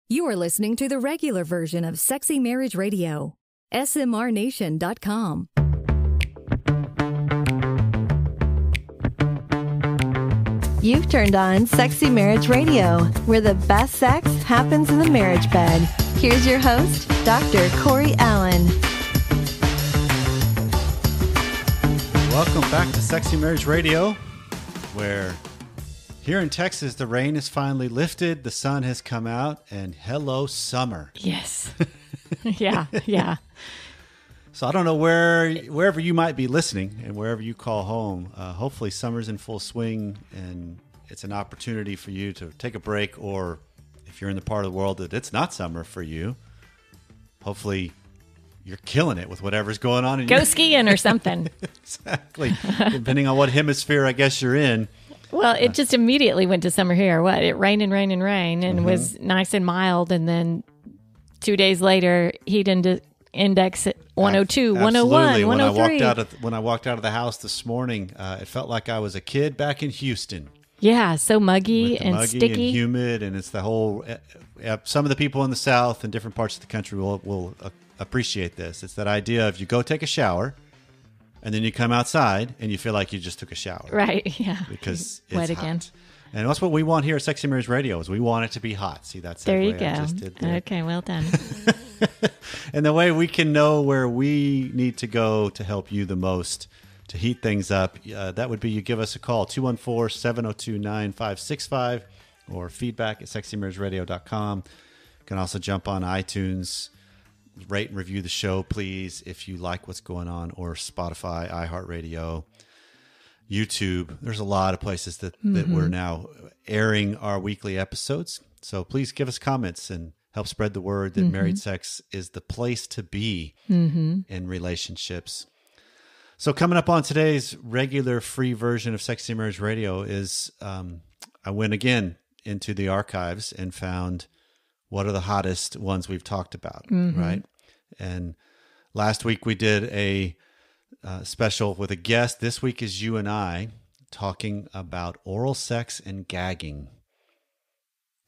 You are listening to the regular version of Sexy Marriage Radio. SMRnation.com. You've turned on Sexy Marriage Radio, where the best sex happens in the marriage bed. Here's your host, Dr. Corey Allen. Welcome back to Sexy Marriage Radio, where here in Texas, the rain is finally lifted, the sun has come out, and hello, summer. Yes. Yeah. So I don't know wherever you might be listening and wherever you call home, hopefully summer's in full swing and it's an opportunity for you to take a break, or if you're in the part of the world that it's not summer for you, hopefully you're killing it with whatever's going on. Go skiing or something. Exactly. Depending on what hemisphere I guess you're in. Well, it just immediately went to summer here. It rained and rained and rained and was nice and mild. And then 2 days later, heat index at 102, 101, 103. When I walked out of the house this morning, it felt like I was a kid back in Houston. Yeah, so muggy and sticky. And humid. And it's the whole, some of the people in the South and different parts of the country will appreciate this. It's that idea of you go take a shower and then you come outside and you feel like you just took a shower. Right, yeah. Because it's wet hot. Again. And that's what we want here at Sexy Marriage Radio, is we want it to be hot. See, that's there you go. I just did there. Okay, well done. And the way we can know where we need to go to help you the most to heat things up, that would be you give us a call, 214-702-9565, or feedback at sexymarriageradio.com. You can also jump on iTunes, rate and review the show, please, if you like what's going on, or Spotify, iHeartRadio, YouTube. There's a lot of places that we're now airing our weekly episodes. So please give us comments and help spread the word that married sex is the place to be in relationships. So coming up on today's regular free version of Sexy Marriage Radio is I went again into the archives and found what are the hottest ones we've talked about, right? And last week we did a special with a guest. This week is you and I talking about oral sex and gagging.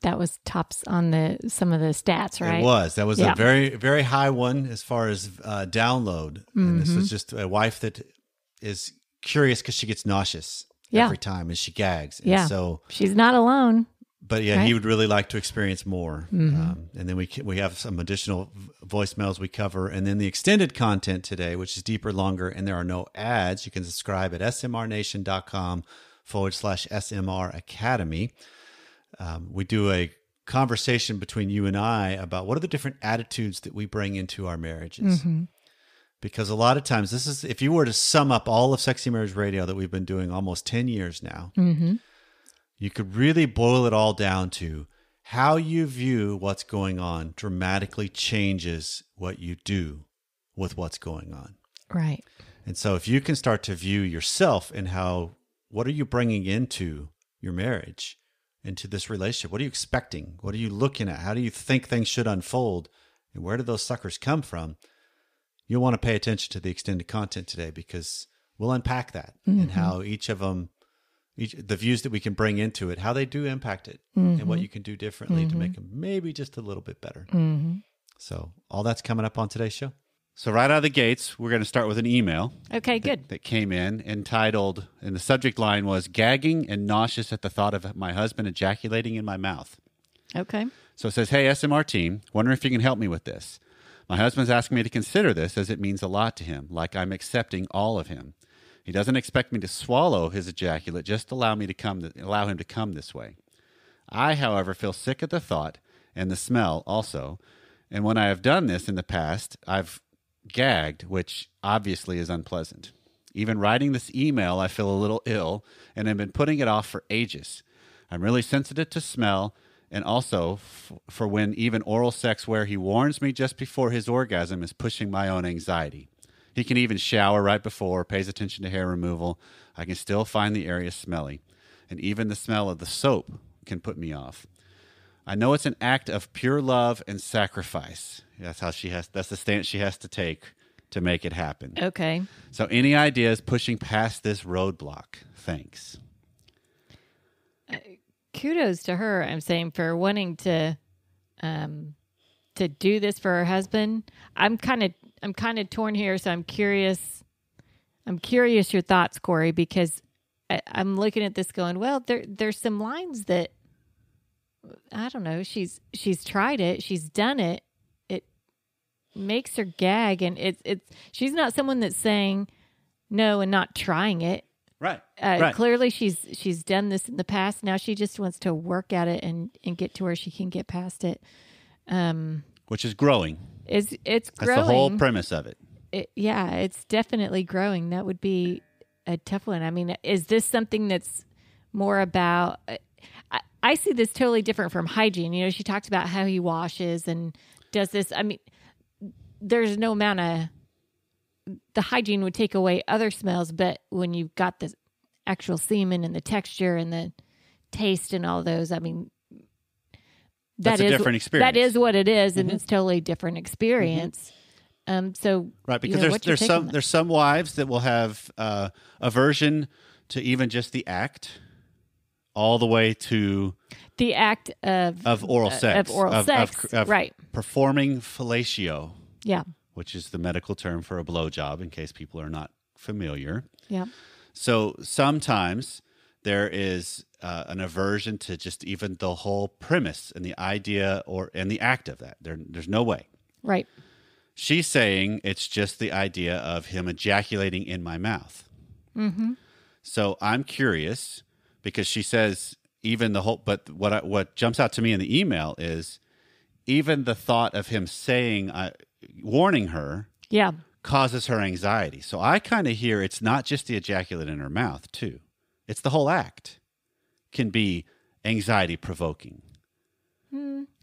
That was tops on some of the stats, right? It was. That was a very, very high one as far as download. And this is just a wife that is curious because she gets nauseous every time as she gags. And so she's not alone. But yeah, he would really like to experience more. And then we have some additional voicemails we cover. And then the extended content today, which is deeper, longer, and there are no ads. You can subscribe at smrnation.com/SMR Academy. We do a conversation between you and I about what are the different attitudes that we bring into our marriages. Because a lot of times, this is, if you were to sum up all of Sexy Marriage Radio that we've been doing almost 10 years now, you could really boil it all down to how you view what's going on dramatically changes what you do with what's going on. Right. And so if you can start to view yourself and what are you bringing into your marriage, into this relationship? What are you expecting? What are you looking at? How do you think things should unfold? And where do those suckers come from? You'll want to pay attention to the extended content today, because we'll unpack that and how each of them, the views that we can bring into it, how they do impact it, and what you can do differently to make them maybe just a little bit better. So all that's coming up on today's show. So right out of the gates, we're going to start with an email. Okay, good. That came in entitled, and the subject line was gagging and nauseous at the thought of my husband ejaculating in my mouth. Okay. So it says, hey, SMR team, wondering if you can help me with this. My husband's asking me to consider this as it means a lot to him, like I'm accepting all of him. He doesn't expect me to swallow his ejaculate, just allow him to come this way. I, however, feel sick at the thought and the smell also. And when I have done this in the past, I've gagged, which obviously is unpleasant. Even writing this email, I feel a little ill and have been putting it off for ages. I'm really sensitive to smell, and also for when even oral sex where he warns me just before his orgasm is pushing my own anxiety. He can even shower right before, pays attention to hair removal. I can still find the area smelly, and even the smell of the soap can put me off. I know it's an act of pure love and sacrifice. That's the stance she has to take to make it happen. Okay. So any ideas pushing past this roadblock? Thanks. Kudos to her, I'm saying, for wanting to to do this for her husband. I'm kind of torn here, so I'm curious your thoughts, Corey, because I'm looking at this going, well, there's some lines that I don't know. She's tried it, she's done it. It makes her gag, and it's she's not someone that's saying no and not trying it. Right. Clearly, she's done this in the past. Now she just wants to work at it and get to where she can get past it. Which is growing. It's growing. That's the whole premise of it. Yeah, it's definitely growing. That would be a tough one. I mean, is this something that's more about... I see this totally different from hygiene. You know, she talks about how he washes and does this. I mean, there's no amount of... The hygiene would take away other smells, but when you've got the actual semen and the texture and the taste and all those, I mean... That's a different experience. That is what it is, and it's totally different experience. So right, because there's some wives that will have aversion to even just the act, all the way to the act of oral sex, of right, performing fellatio. Yeah, which is the medical term for a blowjob, in case people are not familiar. Yeah. So sometimes there is an aversion to just even the whole premise and the idea and the act of that. There's no way. Right. She's saying it's just the idea of him ejaculating in my mouth. Mm-hmm. So I'm curious because she says even the whole, but what jumps out to me in the email is even the thought of him saying, warning her, causes her anxiety. So I kind of hear it's not just the ejaculate in her mouth too. It's the whole act can be anxiety provoking.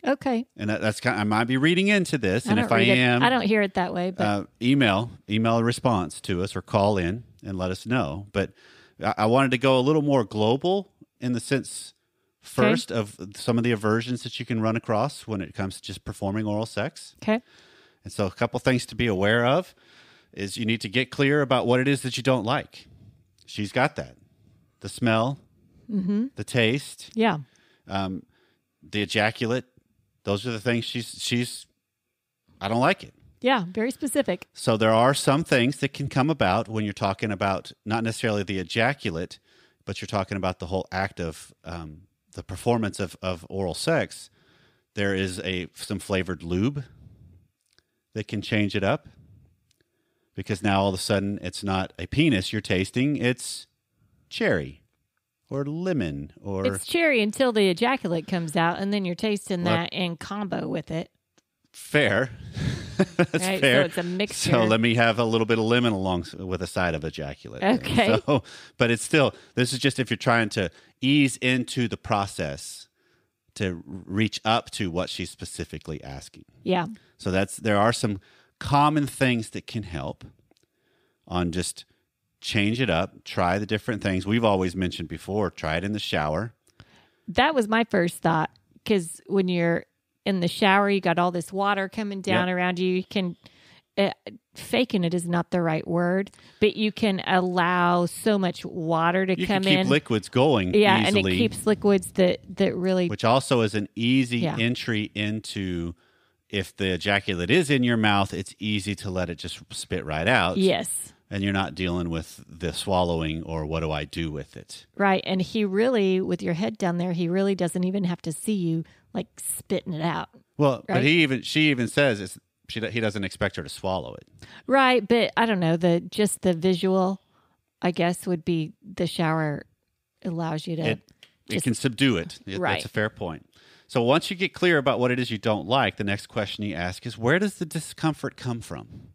Okay. And that's kind of, I might be reading into this. And if I am, I don't hear it that way, but email a response to us or call in and let us know. But I wanted to go a little more global in the sense first of some of the aversions that you can run across when it comes to just performing oral sex. Okay. And so a couple things to be aware of is you need to get clear about what it is that you don't like. She's got that. The smell, the taste, the ejaculate. Those are the things she's. I don't like it. Yeah, very specific. So there are some things that can come about when you're talking about not necessarily the ejaculate, but you're talking about the whole act of the performance of oral sex. There is some flavored lube that can change it up, because now all of a sudden it's not a penis you're tasting, it's cherry or lemon or... It's cherry until the ejaculate comes out, and then you're tasting that in combo with it. Fair. That's right? fair. So it's a mixture. So let me have a little bit of lemon along with a side of ejaculate. Okay. So, but it's still, this is just if you're trying to ease into the process to reach up to what she's specifically asking. Yeah. So there are some common things that can help on just change it up, try the different things. We've always mentioned before, try it in the shower. That was my first thought, because when you're in the shower, you got all this water coming down around you. You can, faking it is not the right word, but you can allow so much water to come in. You can keep liquids going easily. And it keeps liquids that really... Which also is an easy entry into... If the ejaculate is in your mouth, it's easy to let it just spit right out. Yes. And you're not dealing with the swallowing or what do I do with it. Right. And he really, with your head down there, he really doesn't even have to see you like spitting it out. Well, right? But she even says he doesn't expect her to swallow it. Right. But I don't know, just the visual, I guess, would be the shower allows you to... It can subdue it. Right. That's a fair point. So once you get clear about what it is you don't like, the next question you ask is, where does the discomfort come from?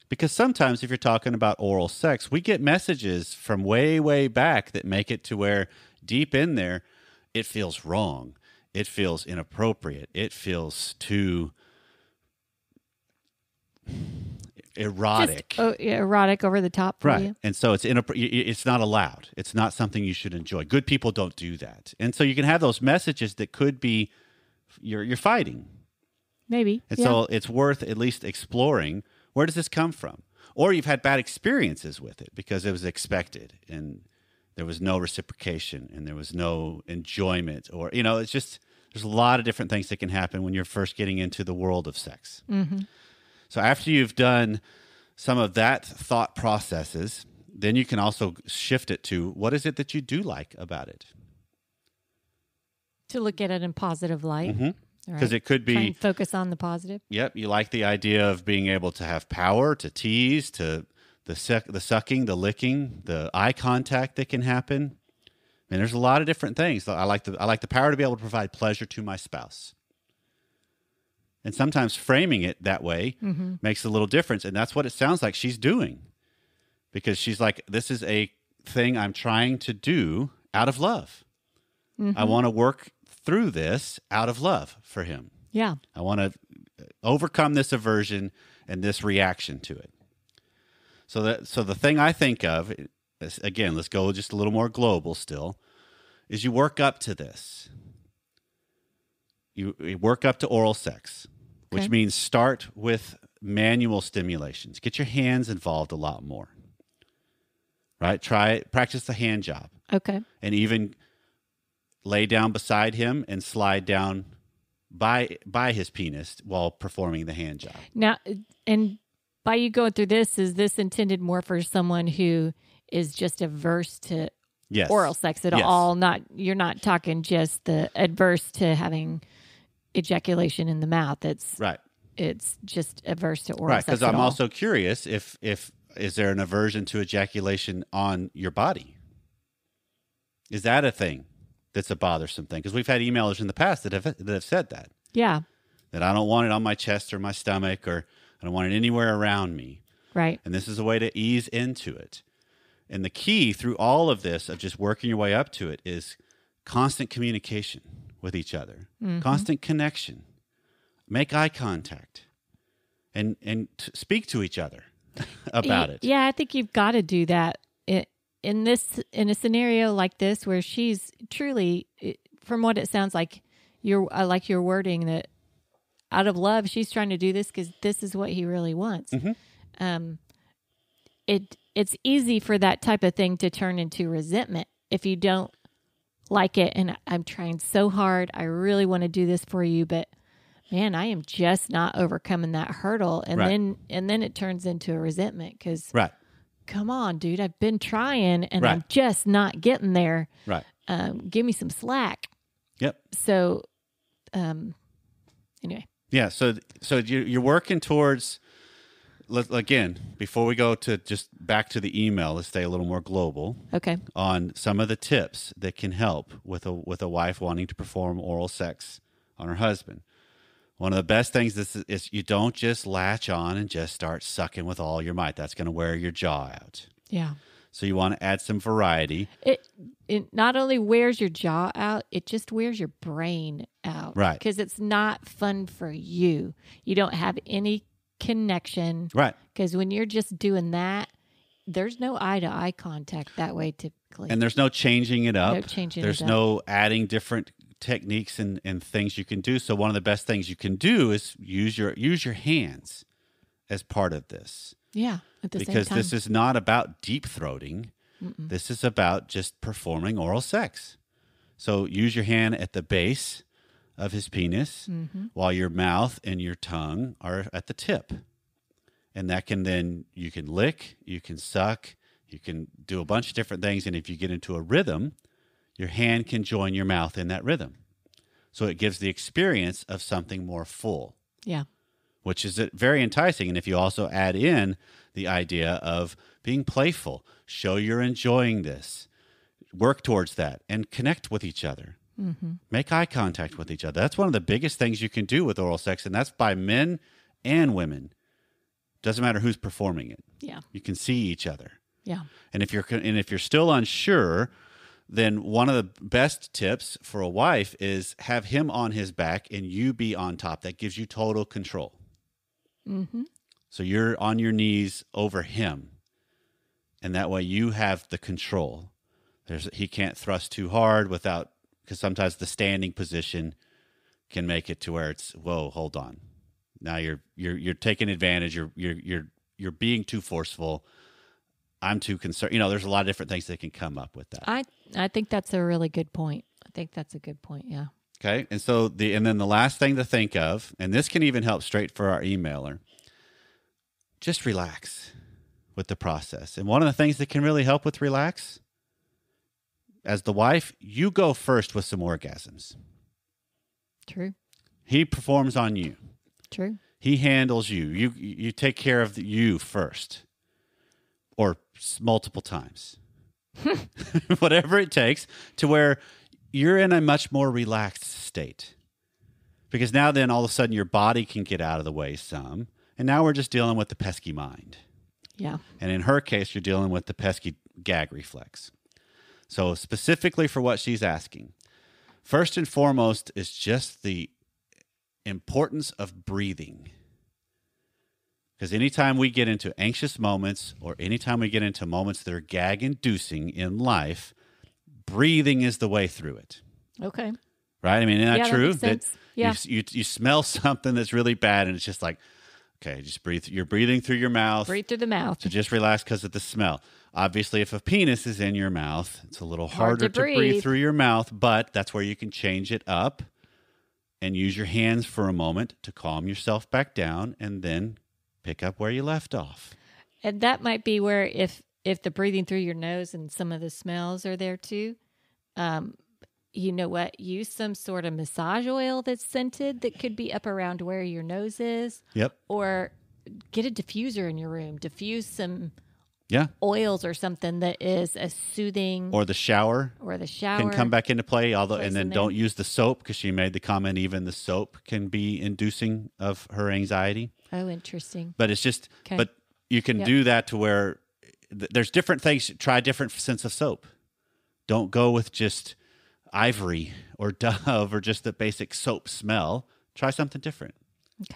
Because sometimes if you're talking about oral sex, we get messages from way, way back that make it to where deep in there, it feels wrong. It feels inappropriate. It feels too erotic. Erotic, over the top for you. And so it's not allowed. It's not something you should enjoy. Good people don't do that. And so you can have those messages that could be you're fighting. Maybe. And so it's worth at least exploring, where does this come from? Or you've had bad experiences with it because it was expected and there was no reciprocation and there was no enjoyment, or it's just There's a lot of different things that can happen when you're first getting into the world of sex. Mm-hmm. So after you've done some of that thought processes, then you can also shift it to what is it that you do like about it? To look at it in positive light. Because it could be... Try and focus on the positive. Yep, you like the idea of being able to have power, to tease, to the sucking, the licking, the eye contact that can happen. And there's a lot of different things. I like the power to be able to provide pleasure to my spouse. And sometimes framing it that way makes a little difference. And that's what it sounds like she's doing. Because she's like, this is a thing I'm trying to do out of love. I want to work through this out of love for him. Yeah. I want to overcome this aversion and this reaction to it. So the thing I think of, again, let's go just a little more global still, is you work up to this. You work up to oral sex, which means start with manual stimulations. Get your hands involved a lot more. Right? Practice the hand job. Okay. And even lay down beside him and slide down by his penis while performing the hand job. Now, and by you going through this, is this intended more for someone who is just averse to oral sex at all? You're not talking just the adverse to having ejaculation in the mouth. It's right. It's just averse to oral sex. Right, because I'm also curious if is there an aversion to ejaculation on your body? Is that a thing that's a bothersome thing? Because we've had emailers in the past that have said that. Yeah. That I don't want it on my chest or my stomach, or I don't want it anywhere around me. Right. And this is a way to ease into it. And the key through all of this of just working your way up to it is constant communication with each other, constant connection, make eye contact, and speak to each other about it. Yeah, I think you've got to do that in a scenario like this where she's truly, from what it sounds like, I like your wording that out of love she's trying to do this because this is what he really wants. It's easy for that type of thing to turn into resentment if you don't like it. And I'm trying so hard. I really want to do this for you, but man, I am just not overcoming that hurdle. And then it turns into a resentment because, come on, dude, I've been trying and I'm just not getting there. Right. Give me some slack. Yep. So, anyway. Yeah. So you're working towards. Again, before we go to just back to the email, let's stay a little more global. Okay. On some of the tips that can help with a wife wanting to perform oral sex on her husband. One of the best things is you don't just latch on and just start sucking with all your might. That's going to wear your jaw out. Yeah. So you want to add some variety. It not only wears your jaw out, it just wears your brain out. Right. Because it's not fun for you. You don't have any connection. Right. Because when you're just doing that, there's no eye-to-eye contact that way typically. And there's no changing it up. There's no adding different techniques and things you can do. So one of the best things you can do is use your hands as part of this. Yeah, at the same time. Because this is not about deep throating. This is about just performing oral sex. So use your hand at the base of his penis while your mouth and your tongue are at the tip. And that can then, you can lick, you can suck, you can do a bunch of different things. And if you get into a rhythm, your hand can join your mouth in that rhythm. So it gives the experience of something more full. Yeah. Which is very enticing. And if you also add in the idea of being playful, show you're enjoying this, work towards that, and connect with each other. Make eye contact with each other. That's one of the biggest things you can do with oral sex, and that's by men and women. Doesn't matter who's performing it. Yeah. You can see each other. Yeah. And if you're still unsure, then one of the best tips for a wife is have him on his back and you be on top. That gives you total control. So you're on your knees over him, and that way you have the control. He can't thrust too hard because sometimes the standing position can make it to where it's, whoa, hold on. Now you're taking advantage. You're being too forceful. I'm too concerned. There's a lot of different things that can come up with that. I think that's a really good point. I think that's a good point. Yeah. Okay. And so then the last thing to think of, and this can even help straight for our emailer, just relax with the process. And one of the things that can really help with relax, as the wife, you go first with some orgasms. True. He performs on you. True. He handles you. You take care of you first, or multiple times. Whatever it takes to where you're in a much more relaxed state. Because now then all of a sudden your body can get out of the way some. And now we're just dealing with the pesky mind. Yeah. And in her case, you're dealing with the pesky gag reflex. So specifically for what she's asking, first and foremost is just the importance of breathing. Because anytime we get into anxious moments or anytime we get into moments that are gag-inducing in life, breathing is the way through it. Okay. Right? I mean, isn't that true? That makes sense. Yeah. You smell something that's really bad and it's just like, okay, just breathe. You're breathing through your mouth. Breathe through the mouth. So just relax because of the smell. Obviously, if a penis is in your mouth, it's a little harder to breathe through your mouth, but that's where you can change it up and use your hands for a moment to calm yourself back down and then pick up where you left off. And that might be where if the breathing through your nose and some of the smells are there too, you know what? Use some sort of massage oil that's scented that could be up around where your nose is. Yep. Or get a diffuser in your room. Diffuse some Yeah. oils or something that is a soothing. Or the shower. Can come back into play. And then don't use the soap because she made the comment even the soap can be inducing of her anxiety. Oh, interesting. But it's just, but you can do that to where there's different things. Try different scents of soap. Don't go with just Ivory or Dove or just the basic soap smell. Try something different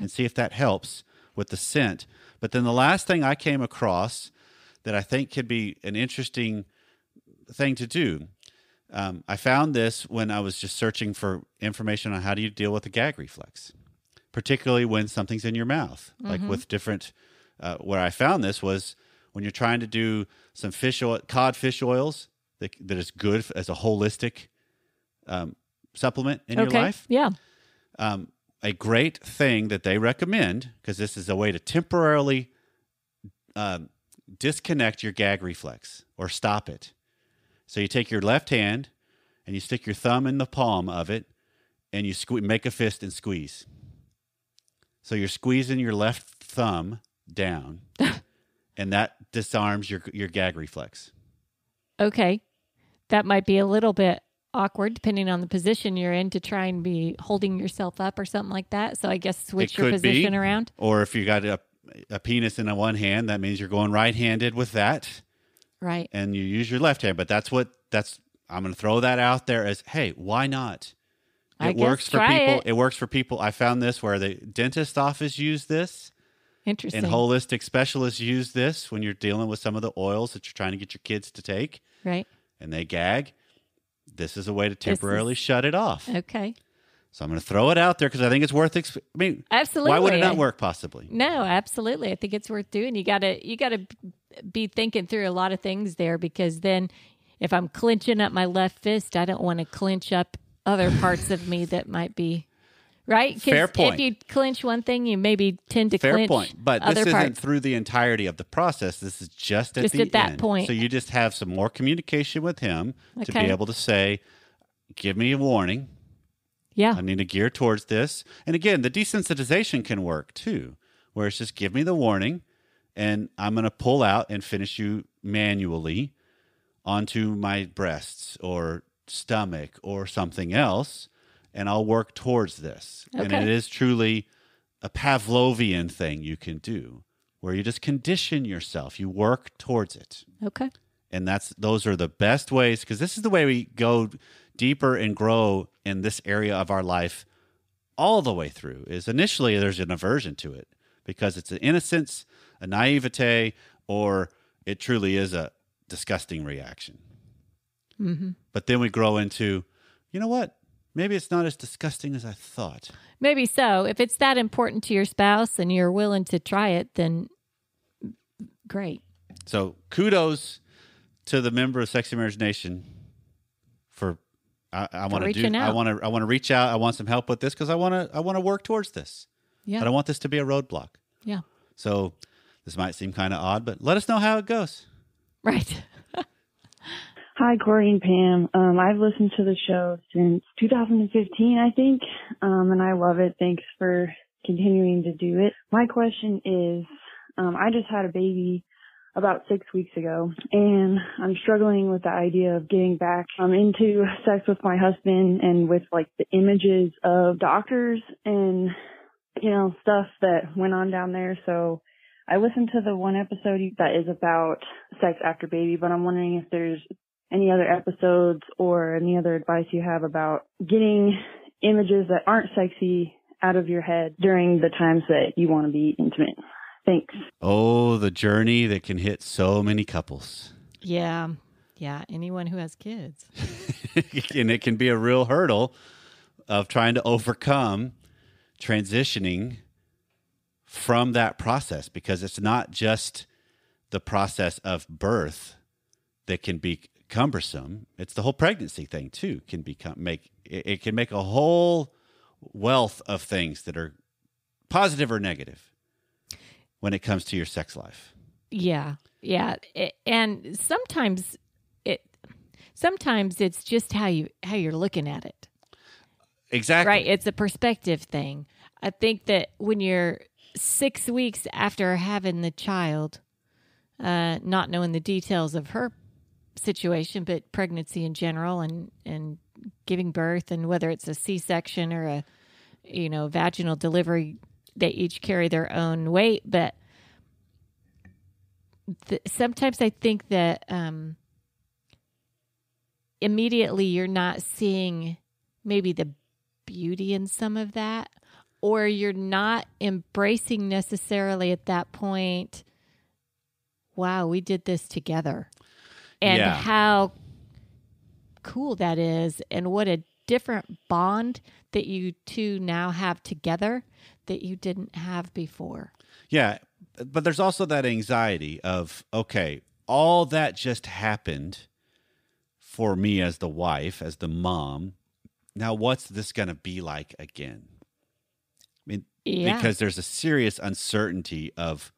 and see if that helps with the scent. But then the last thing I came across that I think could be an interesting thing to do. I found this when I was just searching for information on how do you deal with the gag reflex, particularly when something's in your mouth, like with different, where I found this was when you're trying to do some cod fish oils that is good as a holistic supplement in your life. Yeah. A great thing that they recommend, because this is a way to temporarily disconnect your gag reflex or stop it. So you take your left hand and you stick your thumb in the palm of it and you make a fist and squeeze. So you're squeezing your left thumb down and that disarms your gag reflex. Okay. That might be a little bit awkward depending on the position you're in to try and be holding yourself up or something like that. So I guess switch your position around. Or if you got a penis in one hand, that means you're going right-handed with that. Right. And you use your left hand. But I'm going to throw that out there as, hey, why not? It works for people. It works for people. I found this where the dentist office used this. Interesting. And holistic specialists use this when you're dealing with some of the oils that you're trying to get your kids to take. Right. And they gag. This is a way to temporarily shut it off. Okay. So I'm going to throw it out there because I think it's worth. Absolutely. Why would it not work? Possibly. No, absolutely. I think it's worth doing. You gotta be thinking through a lot of things there, because then if I'm clenching up my left fist, I don't want to clench up other parts of me that might be right. Fair point. If you clench one thing, you maybe tend to clench. Fair point. But other this parts. isn't through the entirety of the process. This is just at that end. point. So you just have some more communication with him to be Okay. able to say, "Give me a warning. Yeah. I need to gear towards this." And again, the desensitization can work too, where it's just give me the warning and I'm going to pull out and finish you manually onto my breasts or stomach or something else, and I'll work towards this. Okay. And it is truly a Pavlovian thing you can do where you just condition yourself. You work towards it. Okay. And those are the best ways, because this is the way we go deeper and grow in this area of our life all the way through. Is initially there's an aversion to it because it's an innocence, a naivete, or it truly is a disgusting reaction. Mm-hmm. But then we grow into, you know what? Maybe it's not as disgusting as I thought. Maybe so. If it's that important to your spouse and you're willing to try it, then great. So kudos to the member of Sexy Marriage Nation for I want to do. I want to reach out. I want some help with this because I want to work towards this. Yeah. I don't want this to be a roadblock. Yeah. So this might seem kind of odd, but let us know how it goes. Right. Hi, Corey and Pam. I've listened to the show since 2015, I think, and I love it. Thanks for continuing to do it. My question is, I just had a baby about 6 weeks ago, and I'm struggling with the idea of getting back into sex with my husband and with like the images of doctors and, you know, stuff that went on down there. So I listened to the one episode that is about sex after baby, but I'm wondering if there's any other episodes or any other advice you have about getting images that aren't sexy out of your head during the times that you want to be intimate. Thanks. Oh, the journey that can hit so many couples. Yeah. Yeah. Anyone who has kids. And it can be a real hurdle of trying to overcome transitioning from that process, because it's not just the process of birth that can be cumbersome. It's the whole pregnancy thing too. It can make a whole wealth of things that are positive or negative when it comes to your sex life. Yeah. Yeah. And sometimes it's just how you're looking at it. Exactly. Right. It's a perspective thing. I think that when you're 6 weeks after having the child, not knowing the details of her situation, but pregnancy in general and giving birth, and whether it's a C-section or a, vaginal delivery, they each carry their own weight. But sometimes I think that immediately you're not seeing maybe the beauty in some of that, or you're not embracing necessarily at that point, wow, we did this together. And how cool that is, and what a different bond that you two now have together that you didn't have before. Yeah, but there's also that anxiety of, okay, all that just happened for me as the wife, as the mom. Now, what's this going to be like again? I mean, because there's a serious uncertainty of,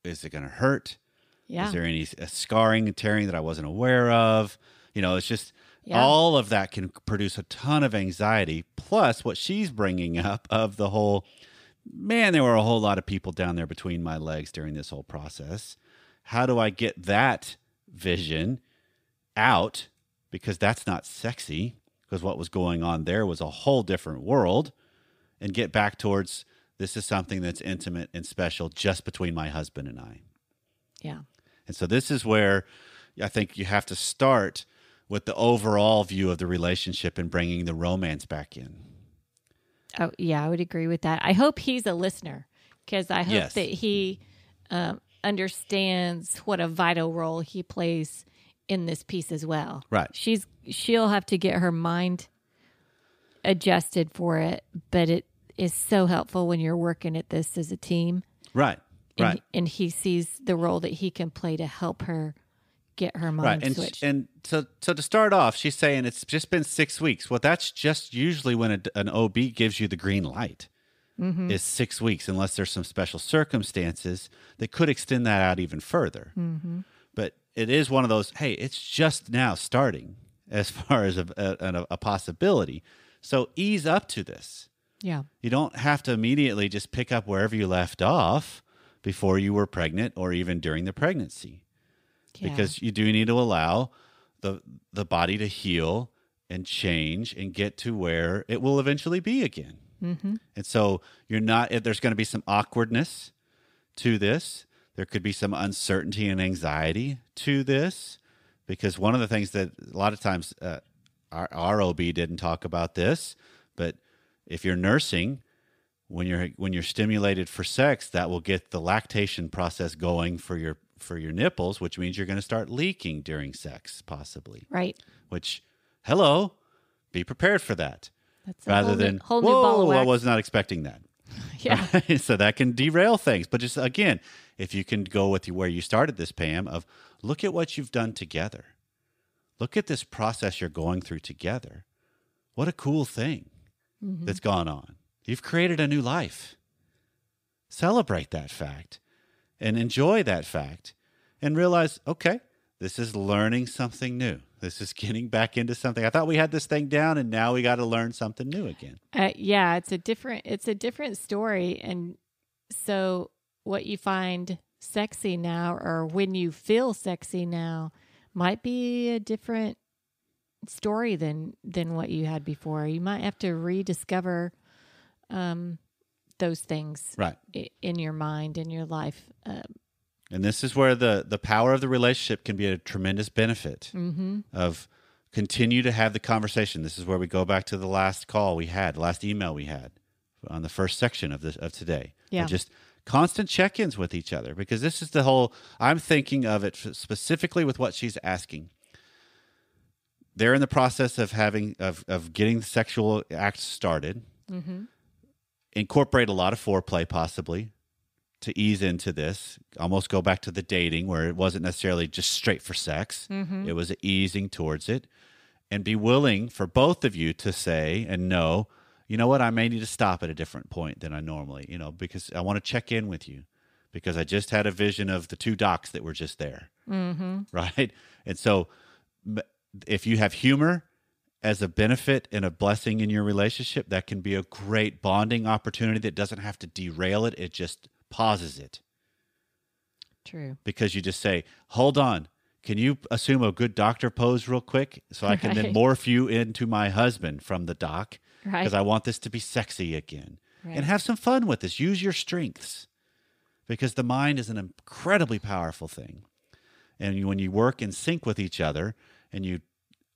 is it going to hurt? Yeah. Is there any scarring and tearing that I wasn't aware of? It's just all of that can produce a ton of anxiety. Plus what she's bringing up of the whole, man, there were a whole lot of people down there between my legs during this whole process. How do I get that vision out? Because that's not sexy, because what was going on there was a whole different world, and get back towards, this is something that's intimate and special just between my husband and I. Yeah. And so this is where I think you have to start with the overall view of the relationship and bringing the romance back in. Oh, yeah, I would agree with that. I hope he's a listener, because I hope that he understands what a vital role he plays in this piece as well. Right. She'll have to get her mind adjusted for it, but it is so helpful when you're working at this as a team. Right. Right. And he sees the role that he can play to help her get her mind switched. And so to start off, she's saying it's just been 6 weeks. Well, that's just usually when an OB gives you the green light, is 6 weeks, unless there's some special circumstances that could extend that out even further. Mm-hmm. But it is one of those, hey, it's just now starting as far as a possibility. So ease up to this. Yeah. You don't have to immediately just pick up wherever you left off before you were pregnant or even during the pregnancy. Yeah. Because you do need to allow the body to heal and change and get to where it will eventually be again. Mm-hmm. And so there's going to be some awkwardness to this. There could be some uncertainty and anxiety to this, because one of the things that a lot of times our OB didn't talk about this, but if you're nursing, when you're stimulated for sex, that will get the lactation process going for your nipples, which means you're going to start leaking during sex, possibly. Right. Which, be prepared for that. That's rather than, whole new ball of wax. I was not expecting that. Yeah. Right? So that can derail things. But just, again, if you can go with where you started this, Pam, of look at what you've done together. look at this process you're going through together. What a cool thing that's gone on. You've created a new life. Celebrate that fact and enjoy that fact and realize, okay, this is learning something new. This is getting back into something. I thought we had this thing down, and now we got to learn something new again. Yeah, it's a different story. And so what you find sexy now, or when you feel sexy now, might be a different story than what you had before. You might have to rediscover those things in your mind, in your life. And this is where the power of the relationship can be a tremendous benefit of continue to have the conversation. This is where we go back to the last call we had, the last email we had on the first section of today. Yeah. Just constant check-ins with each other, because this is the whole, I'm thinking of it specifically with what she's asking. They're in the process of getting the sexual act started. Incorporate a lot of foreplay possibly to ease into this, almost go back to the dating where it wasn't necessarily just straight for sex. It was easing towards it, and be willing for both of you to say and know, you know what, I may need to stop at a different point than I normally, because I want to check in with you, because I just had a vision of the two docs that were just there. Right. And so if you have humor as a benefit and a blessing in your relationship, that can be a great bonding opportunity that doesn't have to derail it. It just pauses it. True. Because you just say, hold on, can you assume a good doctor pose real quick so I can then morph you into my husband from the doc? Because I want this to be sexy again. And have some fun with this. Use your strengths, because the mind is an incredibly powerful thing. And when you work in sync with each other and you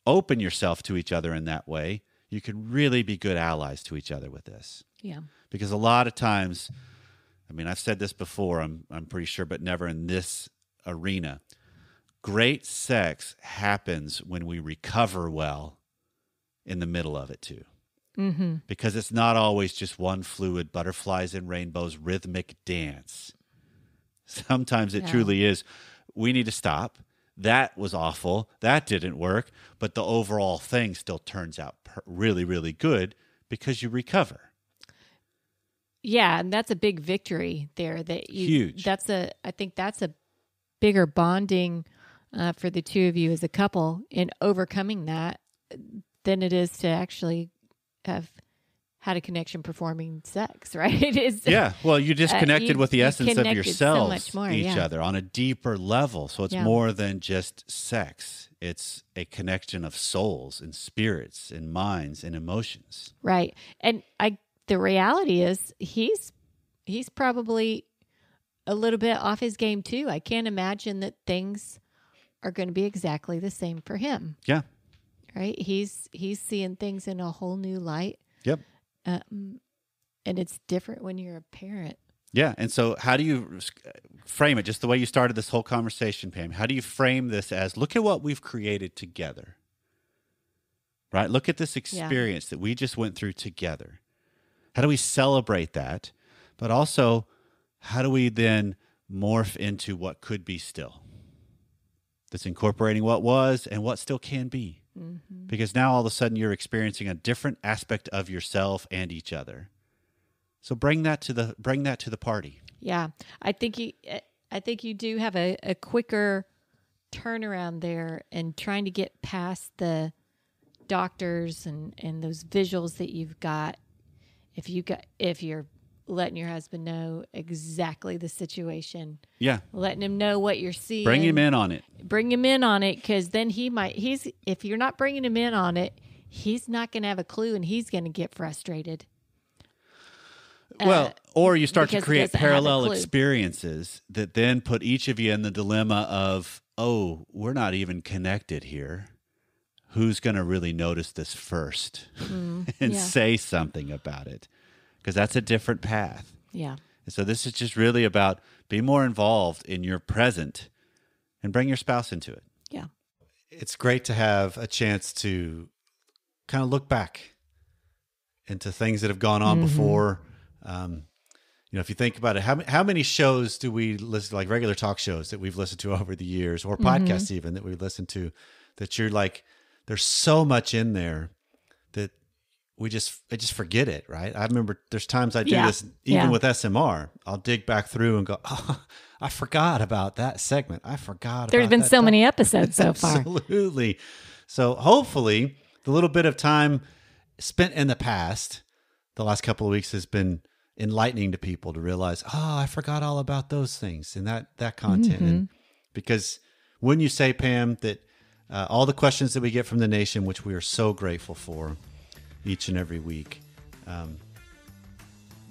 open yourself to each other in that way, you can really be good allies to each other with this. Yeah. Because a lot of times, I've said this before, I'm pretty sure, but never in this arena. Great sex happens when we recover well in the middle of it too. Because it's not always just one fluid, butterflies and rainbows, rhythmic dance. Sometimes it truly is, we need to stop. That was awful. That didn't work. But the overall thing still turns out really, really good because you recover. Yeah, and that's a big victory there. Huge. I think that's a bigger bonding for the two of you as a couple in overcoming that than it is to actually have had a connection performing sex, right? Well, you just connected with the essence of yourselves, so more, each other on a deeper level. So it's more than just sex. It's a connection of souls and spirits and minds and emotions. Right. And the reality is he's probably a little bit off his game too. I can't imagine that things are going to be exactly the same for him. Yeah. Right. He's seeing things in a whole new light. Yep. And it's different when you're a parent. Yeah. And so how do you frame it? Just the way you started this whole conversation, Pam. How do you frame this as, look at what we've created together, right? Look at this experience that we just went through together. How do we celebrate that? But also, how do we then morph into what could be still? That's incorporating what was and what still can be. Because now all of a sudden you're experiencing a different aspect of yourself and each other. So bring that to the party. Yeah, I think you do have a quicker turnaround there, and trying to get past the doctors and those visuals that you've got. If you're letting your husband know exactly the situation. Yeah. Letting him know what you're seeing. Bring him in on it. Because then if you're not bringing him in on it, he's not going to have a clue, and he's going to get frustrated. Well, or you start to create parallel experiences that then put each of you in the dilemma of, oh, we're not even connected here. Who's going to really notice this first and say something about it? Because that's a different path. Yeah. And so this is just really about be more involved in your present and bring your spouse into it. Yeah. It's great to have a chance to kind of look back into things that have gone on before. If you think about it, how many shows do we listen, like regular talk shows that we've listened to over the years, or podcasts even that we've listened to, that you're like, there's so much in there that I just forget it, right? I remember there's times I do this even with SMR. I'll dig back through and go, oh, I forgot about that segment. There's been so many episodes so far. Absolutely. So hopefully the little bit of time spent in the past, the last couple of weeks, has been enlightening to people to realize, oh, I forgot all about those things and that content. And because when you say, Pam, that all the questions that we get from the nation, which we are so grateful for each and every week,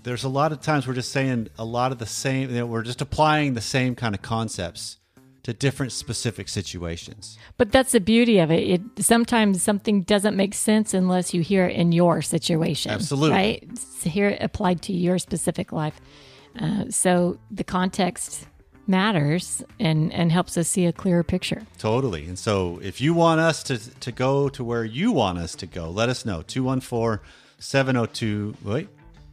there's a lot of times we're just saying a lot of the same, we're just applying the same kind of concepts to different specific situations. But that's the beauty of it. Sometimes something doesn't make sense unless you hear it in your situation. Absolutely. Right? So hear it applied to your specific life. So the context matters and helps us see a clearer picture. Totally. And so if you want us to go to where you want us to go, let us know. 214-702, wait,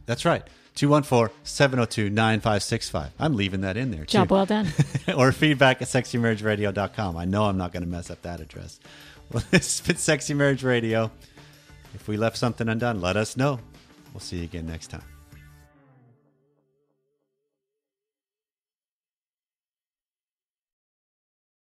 that's right. 214-702-9565. I'm leaving that in there, too. Job well done. Or feedback at sexymarriageradio.com. I know I'm not going to mess up that address. Well, this has been Sexy Marriage Radio. If we left something undone, let us know. We'll see you again next time.